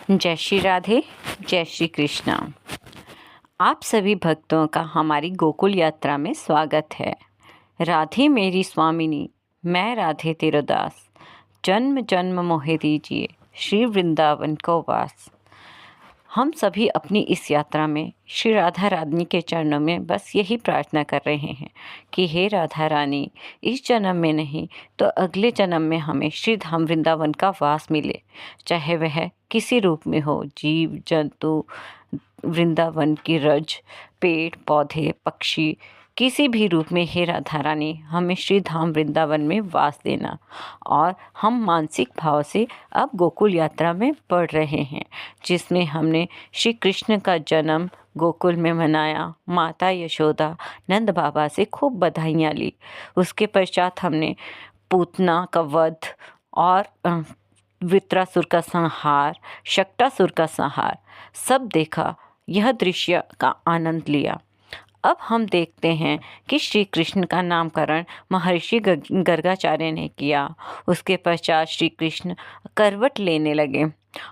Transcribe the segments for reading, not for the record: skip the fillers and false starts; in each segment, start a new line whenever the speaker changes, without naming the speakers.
जय श्री राधे, जय श्री कृष्णा। आप सभी भक्तों का हमारी गोकुल यात्रा में स्वागत है। राधे मेरी स्वामिनी, मैं राधे तेरो दास, जन्म जन्म मोहे दीजिए श्री वृंदावन को वास। हम सभी अपनी इस यात्रा में श्री राधा रानी के चरणों में बस यही प्रार्थना कर रहे हैं कि हे राधा रानी, इस जन्म में नहीं तो अगले जन्म में हमें श्री धाम वृंदावन का वास मिले, चाहे वह किसी रूप में हो, जीव जंतु, वृंदावन की रज, पेड़ पौधे, पक्षी, किसी भी रूप में हे राधा रानी हमें श्री धाम वृंदावन में वास देना। और हम मानसिक भाव से अब गोकुल यात्रा में बढ़ रहे हैं, जिसमें हमने श्री कृष्ण का जन्म गोकुल में मनाया, माता यशोदा नंद बाबा से खूब बधाइयाँ ली। उसके पश्चात हमने पूतना का वध और वृत्रासुर का संहार, शक्टासुर का संहार सब देखा, यह दृश्य का आनंद लिया। अब हम देखते हैं कि श्री कृष्ण का नामकरण महर्षि गर्गाचार्य ने किया। उसके पश्चात श्री कृष्ण करवट लेने लगे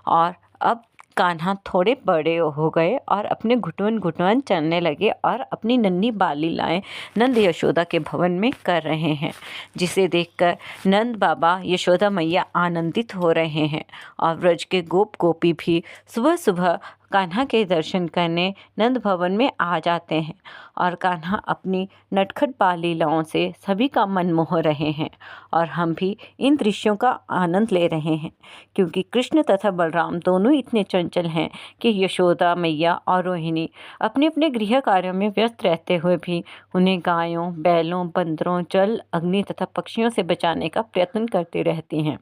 और अब कान्हा थोड़े बड़े हो गए और अपने घुटवन घुटवन चलने लगे और अपनी नन्ही बाल लीलाएं नंद यशोदा के भवन में कर रहे हैं, जिसे देखकर नंद बाबा यशोदा मैया आनंदित हो रहे हैं। और ब्रज के गोप गोपी भी सुबह सुबह कान्हा के दर्शन करने नंद भवन में आ जाते हैं और कान्हा अपनी नटखट बाल लीलाओं से सभी का मन मोह रहे हैं। और हम भी इन दृश्यों का आनंद ले रहे हैं, क्योंकि कृष्ण तथा बलराम दोनों इतने चंचल हैं कि यशोदा मैया और रोहिणी अपने अपने गृह कार्यों में व्यस्त रहते हुए भी उन्हें गायों, बैलों, बंदरों, जल, अग्नि तथा पक्षियों से बचाने का प्रयत्न करती रहती हैं।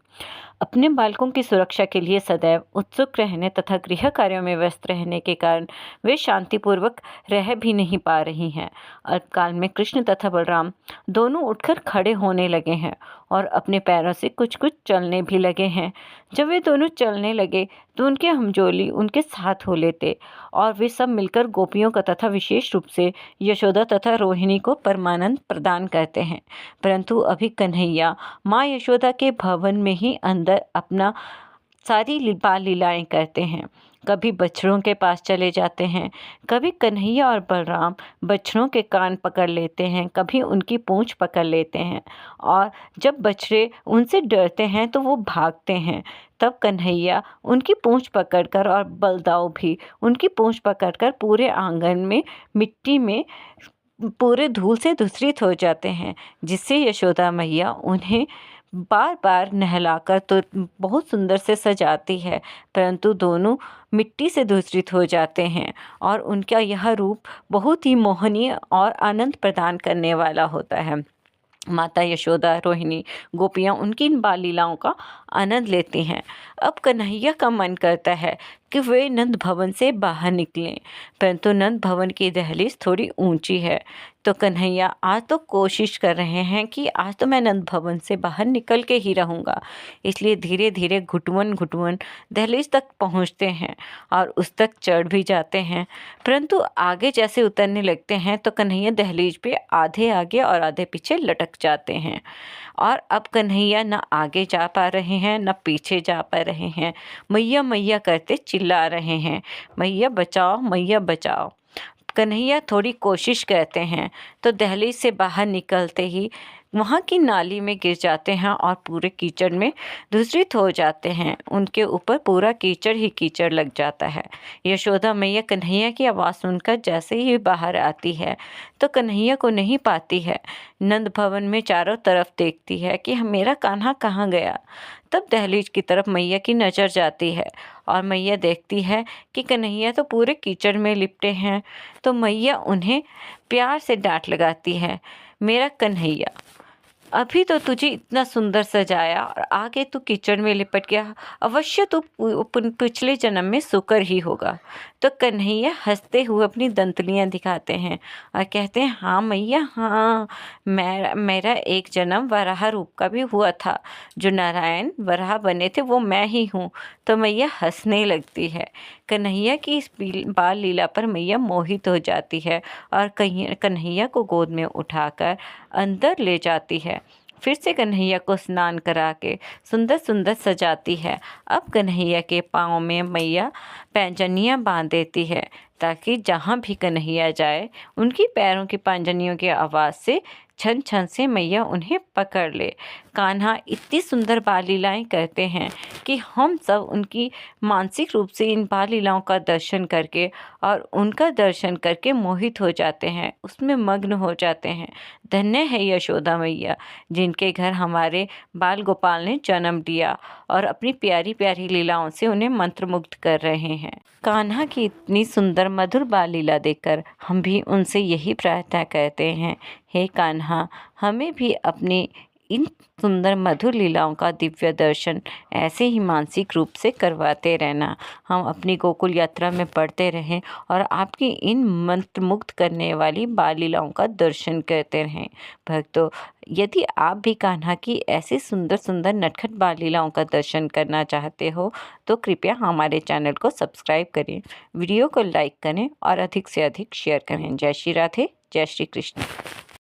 अपने बालकों की सुरक्षा के लिए सदैव उत्सुक रहने तथा गृह कार्यों में व्यस्त रहने के कारण वे शांतिपूर्वक रह भी नहीं पा रही हैं। अल्पकाल में कृष्ण तथा बलराम दोनों उठकर खड़े होने लगे हैं और अपने पैरों से कुछ कुछ चलने भी लगे हैं। जब वे दोनों चलने लगे तो उनके हमजोली उनके साथ हो लेते और वे सब मिलकर गोपियों का तथा विशेष रूप से यशोदा तथा रोहिणी को परमानंद प्रदान करते हैं। परंतु अभी कन्हैया माँ यशोदा के भवन में ही अंदर अपना सारी बाल लीलाएं करते हैं। कभी बछड़ों के पास चले जाते हैं, कभी कन्हैया और बलराम बछड़ों के कान पकड़ लेते हैं, कभी उनकी पूंछ पकड़ लेते हैं। और जब बछड़े उनसे डरते हैं तो वो भागते हैं, तब कन्हैया उनकी पूंछ पकड़कर और बलदाऊ भी उनकी पूंछ पकड़कर पूरे आंगन में मिट्टी में पूरे धूल से धूसरित हो जाते हैं, जिससे यशोदा मैया उन्हें बार बार नहलाकर तो बहुत सुंदर से सजाती है, परंतु दोनों मिट्टी से धूसरित हो जाते हैं और उनका यह रूप बहुत ही मोहनीय और आनंद प्रदान करने वाला होता है। माता यशोदा, रोहिणी, गोपियाँ उनकी इन बाल लीलाओं का आनंद लेती हैं। अब कन्हैया का मन करता है कि वे नंद भवन से बाहर निकलें, परंतु नंद भवन की दहलीज थोड़ी ऊंची है, तो कन्हैया आज तो कोशिश कर रहे हैं कि आज तो मैं नंद भवन से बाहर निकल के ही रहूँगा। इसलिए धीरे धीरे घुटवन घुटवन दहलीज तक पहुँचते हैं और उस तक चढ़ भी जाते हैं, परंतु आगे जैसे उतरने लगते हैं तो कन्हैया दहलीज पे आधे आगे और आधे पीछे लटक जाते हैं। और अब कन्हैया न आगे जा पा रहे हैं न पीछे जा पा रहे हैं, मैया मैया करते चिल्ला रहे हैं, मैया बचाओ, मैया बचाओ। कन्हैया थोड़ी कोशिश करते हैं तो दहलीज से बाहर निकलते ही वहाँ की नाली में गिर जाते हैं और पूरे कीचड़ में धूसरित हो जाते हैं। उनके ऊपर पूरा कीचड़ ही कीचड़ लग जाता है। यशोदा मैया कन्हैया की आवाज़ सुनकर जैसे ही बाहर आती है तो कन्हैया को नहीं पाती है। नंद भवन में चारों तरफ देखती है कि मेरा कान्हा कहाँ गया। तब दहलीज की तरफ मैया की नज़र जाती है और मैया देखती है कि कन्हैया तो पूरे कीचड़ में लिपटे हैं, तो मैया उन्हें प्यार से डांट लगाती है, मेरा कन्हैया, अभी तो तुझे इतना सुंदर सजाया और आगे तू कीचड़ में लिपट गया, अवश्य तू पिछले जन्म में शुकर ही होगा। तो कन्हैया हंसते हुए अपनी दंतलियां दिखाते हैं और कहते हैं, हाँ मैया, हाँ, मेरा एक जन्म वराह रूप का भी हुआ था, जो नारायण वराह बने थे वो मैं ही हूँ। तो मैया हंसने लगती है। कन्हैया की इस बाल लीला पर मैया मोहित हो जाती है और कन्हैया को गोद में उठाकर अंदर ले जाती है। फिर से कन्हैया को स्नान करा के सुंदर सुंदर सजाती है। अब कन्हैया के पाँव में मैया पैंजनियाँ बांध देती है ताकि जहाँ भी कन्हैया जाए उनकी पैरों की पैंजनियों की आवाज़ से छन छन से मैया उन्हें पकड़ ले। कान्हा इतनी सुंदर बाल लीलाएँ करते हैं कि हम सब उनकी मानसिक रूप से इन बाल लीलाओं का दर्शन करके और उनका दर्शन करके मोहित हो जाते हैं, उसमें मग्न हो जाते हैं। धन्य है यशोदा मैया जिनके घर हमारे बाल गोपाल ने जन्म लिया और अपनी प्यारी प्यारी लीलाओं से उन्हें मंत्रमुग्ध कर रहे हैं। कान्हा की इतनी सुंदर मधुर बाल लीला देखकर हम भी उनसे यही प्रार्थना करते हैं, हे कान्हा, हमें भी अपनी इन सुंदर मधुर लीलाओं का दिव्य दर्शन ऐसे ही मानसिक रूप से करवाते रहना। हम अपनी गोकुल यात्रा में पढ़ते रहें और आपकी इन मंत्रमुग्ध करने वाली बाल लीलाओं का दर्शन करते रहें। भक्तों, यदि आप भी कान्हा की ऐसी सुंदर सुंदर नटखट बाल लीलाओं का दर्शन करना चाहते हो तो कृपया हमारे चैनल को सब्सक्राइब करें, वीडियो को लाइक करें और अधिक से अधिक शेयर करें। जय श्री राधे, जय श्री कृष्ण।